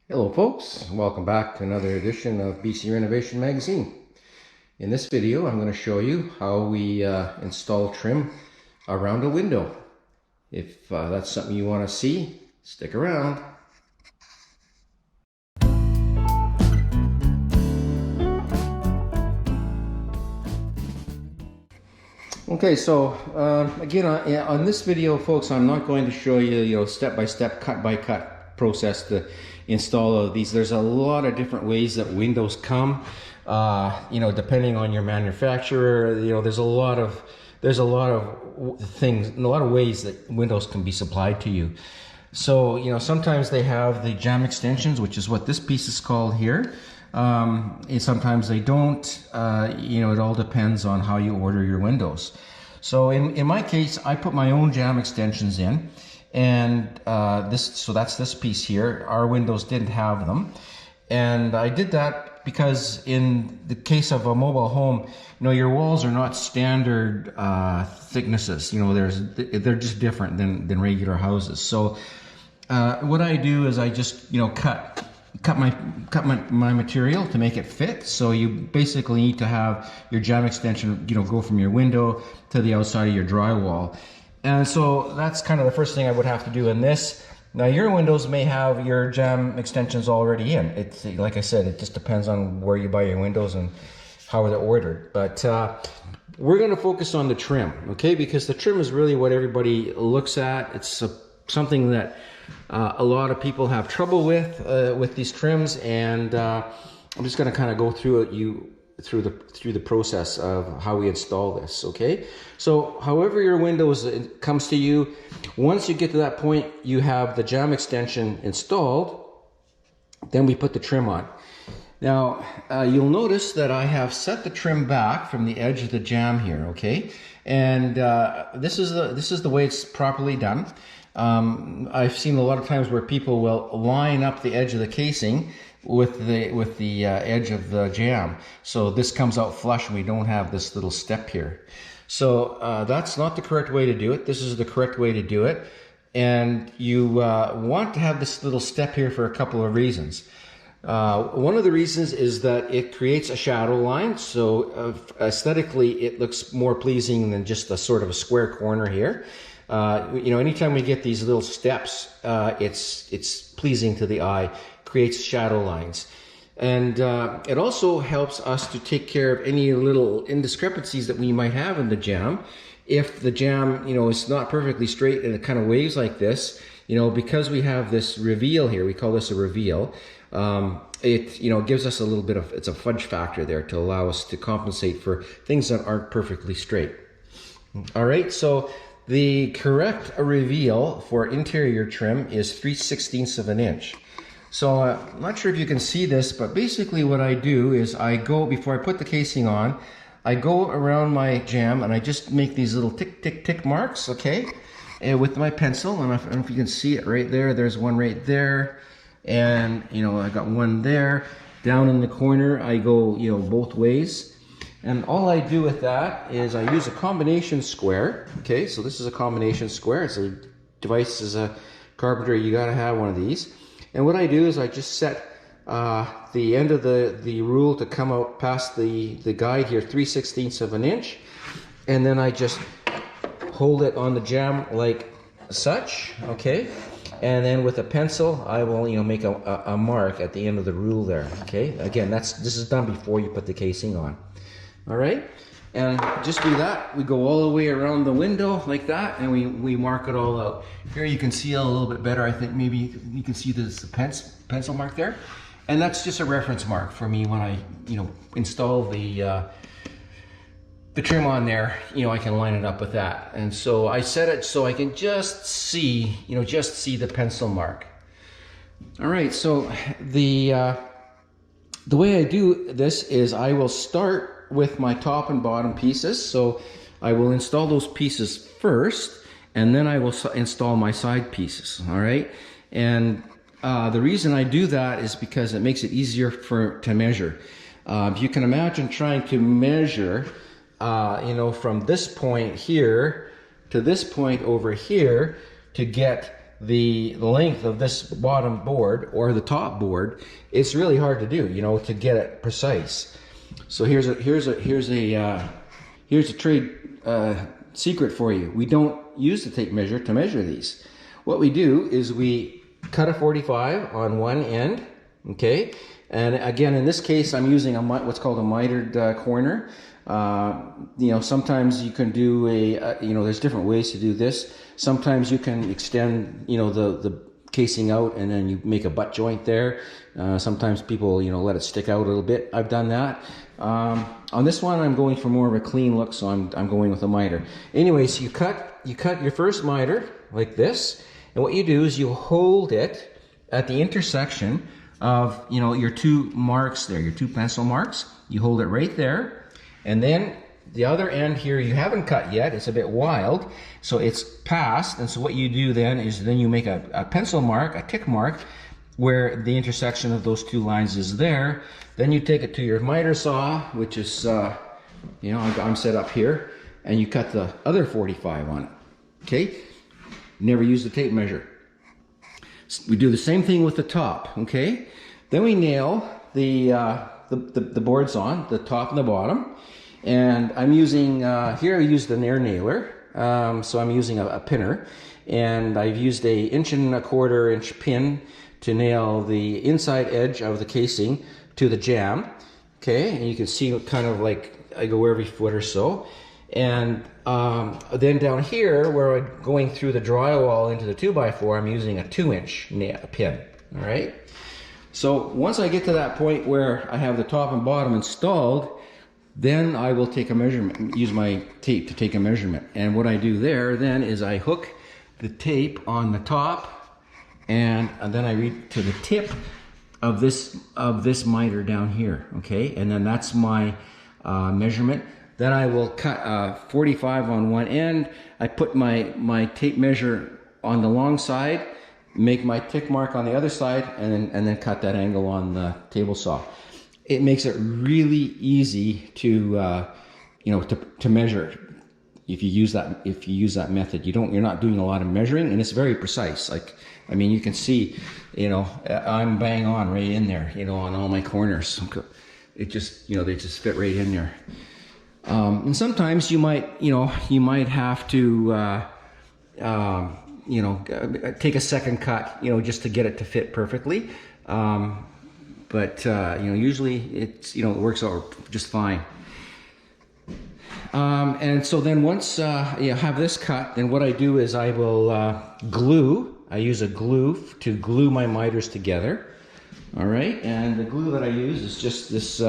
Hello folks, welcome back to another edition of BC Renovation Magazine. In this video I'm going to show you how we install trim around a window. If that's something you want to see, stick around. Okay, so again on this video folks, I'm not going to show you, step by step, cut by cut process to install these. There's a lot of different ways that windows come, depending on your manufacturer. There's a lot of things, a lot of ways that windows can be supplied to you. So sometimes they have the jamb extensions, which is what this piece is called here. And sometimes they don't. It all depends on how you order your windows. So in my case, I put my own jamb extensions in, and that's this piece here. Our windows didn't have them, and I did that because in the case of a mobile home, your walls are not standard thicknesses. They're just different than regular houses. So what I do is I just cut my material to make it fit. So you basically need to have your jamb extension go from your window to the outside of your drywall. And so that's kind of the first thing I would have to do in this. Now your windows may have your jamb extensions already in. It's like I said, it just depends on where you buy your windows and how they're ordered. But we're going to focus on the trim, okay? Because the trim is really what everybody looks at. It's something that a lot of people have trouble with these trims, and I'm just going to kind of go through the process of how we install this. Okay, so however your windows comes to you, once you get to that point, you have the jamb extension installed. Then we put the trim on. Now you'll notice that I have set the trim back from the edge of the jamb here. Okay, and this is the way it's properly done. I've seen a lot of times where people will line up the edge of the casing with the edge of the jamb, so this comes out flush and we don't have this little step here. So that's not the correct way to do it. This is the correct way to do it, and you want to have this little step here for a couple of reasons. One of the reasons is that it creates a shadow line, so aesthetically it looks more pleasing than just a sort of a square corner here. Anytime we get these little steps, it's pleasing to the eye, creates shadow lines. And it also helps us to take care of any little indiscrepancies that we might have in the jamb. If the jamb, is not perfectly straight and it kind of waves like this, because we have this reveal here, we call this a reveal, it gives us a little bit of, it's a fudge factor there to allow us to compensate for things that aren't perfectly straight. All right, so the correct reveal for interior trim is 3/16 of an inch. So I'm not sure if you can see this, but basically what I do is I go, before I put the casing on, I go around my jamb and I just make these little tick, tick, tick marks, okay? And with my pencil, and I don't know if you can see it right there, there's one right there, and I got one there. Down in the corner, I go, both ways. And all I do with that is I use a combination square. Okay, so this is a combination square. It's a device, as a carpenter, you gotta have one of these. And what I do is I just set the end of the rule to come out past the guide here, 3/16 of an inch. And then I just hold it on the jamb like such, okay? And then with a pencil, I will make a mark at the end of the rule there, okay? Again, this is done before you put the casing on. All right, and just do that. We go all the way around the window like that, and we mark it all out. Here you can see a little bit better. I think maybe you can see this pencil mark there, and that's just a reference mark for me when I install the trim on there. I can line it up with that, and so I set it so I can just see the pencil mark. All right, so the way I do this is I will start with my top and bottom pieces. So I will install those pieces first, and then I will install my side pieces. All right, and the reason I do that is because it makes it easier to measure. If you can imagine trying to measure from this point here to this point over here to get the length of this bottom board or the top board, it's really hard to do, you know, to get it precise. So here's a trade secret for you. We don't use the tape measure to measure these. What we do is we cut a 45 on one end, okay? And again, in this case, I'm using what's called a mitered corner. You know, sometimes you can do you know, there's different ways to do this. Sometimes you can extend, you know, the casing out and then you make a butt joint there. Sometimes people, you know, let it stick out a little bit. I've done that. On this one, I'm going for more of a clean look, so I'm going with a miter. Anyways, you cut your first miter like this, and what you do is you hold it at the intersection of, you know, your two marks there, your two pencil marks. You hold it right there, and then the other end here you haven't cut yet. It's a bit wild, so it's past. And so what you do then is you make a pencil mark, a tick mark, where the intersection of those two lines is there. Then you take it to your miter saw, which is, you know, I'm set up here, and you cut the other 45 on it. Okay? Never use the tape measure. We do the same thing with the top. Okay? Then we nail the boards on, the top and the bottom. And I'm using, here I used an air nailer, so I'm using a pinner. And I've used a 1¼ inch pin to nail the inside edge of the casing to the jamb. Okay, and you can see kind of like I go every foot or so. And then down here, where I'm going through the drywall into the 2x4, I'm using a 2-inch pin. All right. So once I get to that point where I have the top and bottom installed, then I will take a measurement, use my tape to take a measurement. And what I do there then is I hook the tape on the top, and then I read to the tip of this miter down here, okay? And then that's my measurement. Then I will cut 45 on one end. I put my tape measure on the long side, make my tick mark on the other side, and then cut that angle on the table saw. It makes it really easy to you know, to measure. If you use that method, you're not doing a lot of measuring, and it's very precise. Like, I mean, you can see, you know, I'm bang on right in there, you know, on all my corners. It just, you know, they just fit right in there. And sometimes you might have to, you know, take a second cut, you know, just to get it to fit perfectly. But you know, usually it's, you know, it works out just fine. And so then once you have this cut, then what I do is I will glue. I use a glue to glue my miters together. All right, and the glue that I use is just this.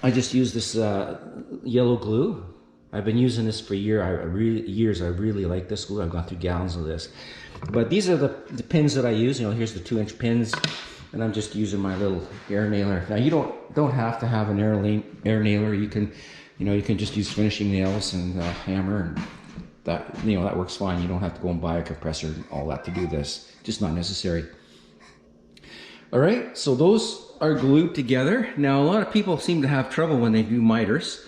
I just use this yellow glue. I've been using this for years. I really like this glue. I've gone through gallons of this. But these are the pins that I use. You know, here's the 2-inch pins, and I'm just using my little air nailer. Now you don't have to have an air nailer. You can, you know, you can just use finishing nails and hammer, and that, you know, that works fine. You don't have to go and buy a compressor and all that to do this. Just not necessary. All right, so those are glued together. Now a lot of people seem to have trouble when they do miters.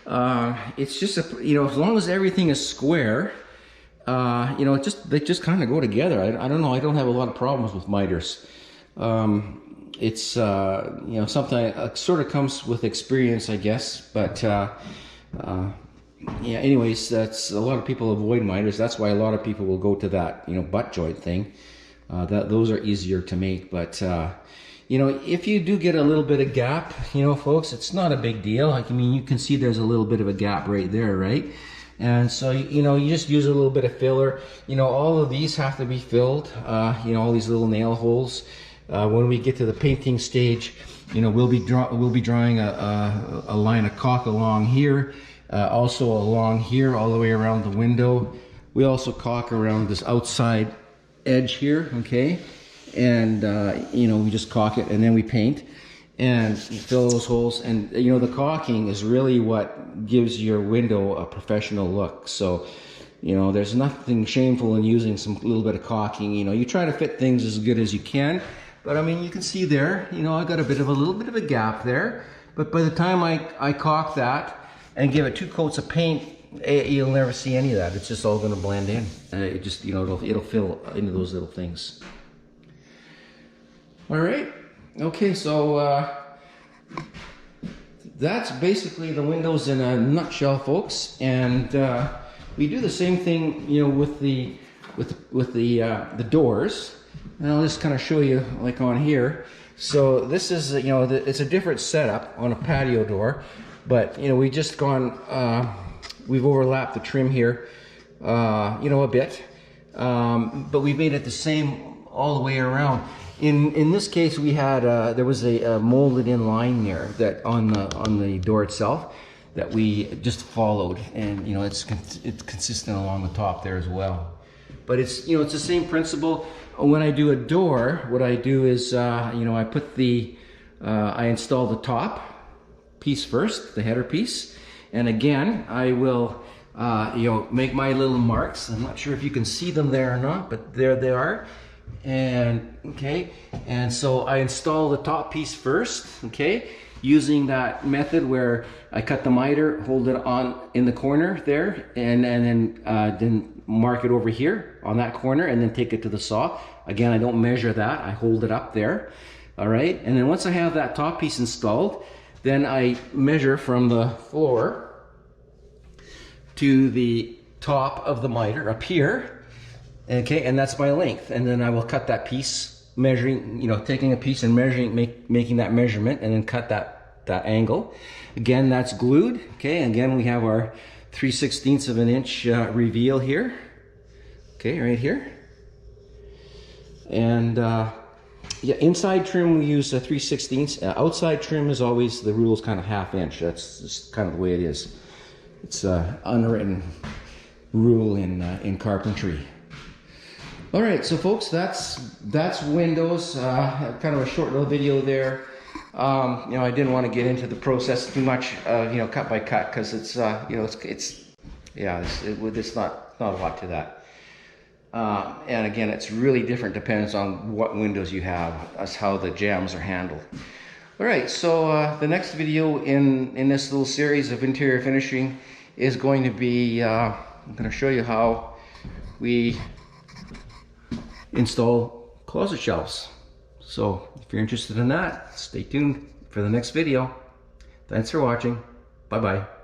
It's just you know, as long as everything is square, you know, they just kind of go together. I don't know. I don't have a lot of problems with miters. It's you know, something sort of comes with experience, I guess. But yeah. Anyways, that's a lot of people avoid miters. That's why a lot of people will go to that, you know, butt joint thing. Those are easier to make. But you know, if you do get a little bit of gap, you know, folks, it's not a big deal. Like, I mean, you can see there's a little bit of a gap right there, right? And so, you know, you just use a little bit of filler. You know, all of these have to be filled. You know, all these little nail holes. When we get to the painting stage, you know, we'll be drawing a line of caulk along here, also along here, all the way around the window. We also caulk around this outside edge here, okay? And you know, we just caulk it, and then we paint and fill those holes. And you know, the caulking is really what gives your window a professional look. So, you know, there's nothing shameful in using some little bit of caulking. You know, you try to fit things as good as you can. But I mean, you can see there, you know, I got a little bit of a gap there. But by the time I caulk that and give it 2 coats of paint, you'll never see any of that. It's just all going to blend in. It just, you know, it'll fill into those little things. All right. Okay, so that's basically the windows in a nutshell, folks. And we do the same thing, you know, with the doors. And I'll just kind of show you, like on here. So this is, you know, it's a different setup on a patio door, but you know, we've just gone, we've overlapped the trim here, you know, a bit, but we made it the same all the way around. In this case, we had there was a molded in line there that on the door itself that we just followed, and you know, it's consistent along the top there as well. But it's, you know, it's the same principle. When I do a door, what I do is, you know, I put I install the top piece first, the header piece, and again, I will, you know, make my little marks. I'm not sure if you can see them there or not, but there they are. And okay, and so I install the top piece first, okay, using that method where I cut the miter, hold it on in the corner there, and then mark it over here on that corner, and then take it to the saw. Again, I don't measure that, I hold it up there. All right, and then once I have that top piece installed, then I measure from the floor to the top of the miter up here. Okay, and that's my length, and then I will cut that piece, measuring, you know, taking a piece and measuring, making that measurement, and then cut that angle. Again, that's glued. Okay, again we have our 3/16 of an inch reveal here. Okay, right here. And yeah, inside trim we use a 3/16. Outside trim is always, the rule is kind of 1/2 inch. That's just kind of the way it is. It's an unwritten rule in carpentry. All right, so folks, that's windows. Kind of a short little video there. You know, I didn't want to get into the process too much, you know, cut by cut, because it's, you know, it's not a lot to that. And again, it's really different, depends on what windows you have, as how the jambs are handled. All right, so the next video in this little series of interior finishing is going to be, I'm going to show you how we install closet shelves. So if you're interested in that, stay tuned for the next video. Thanks for watching. Bye bye.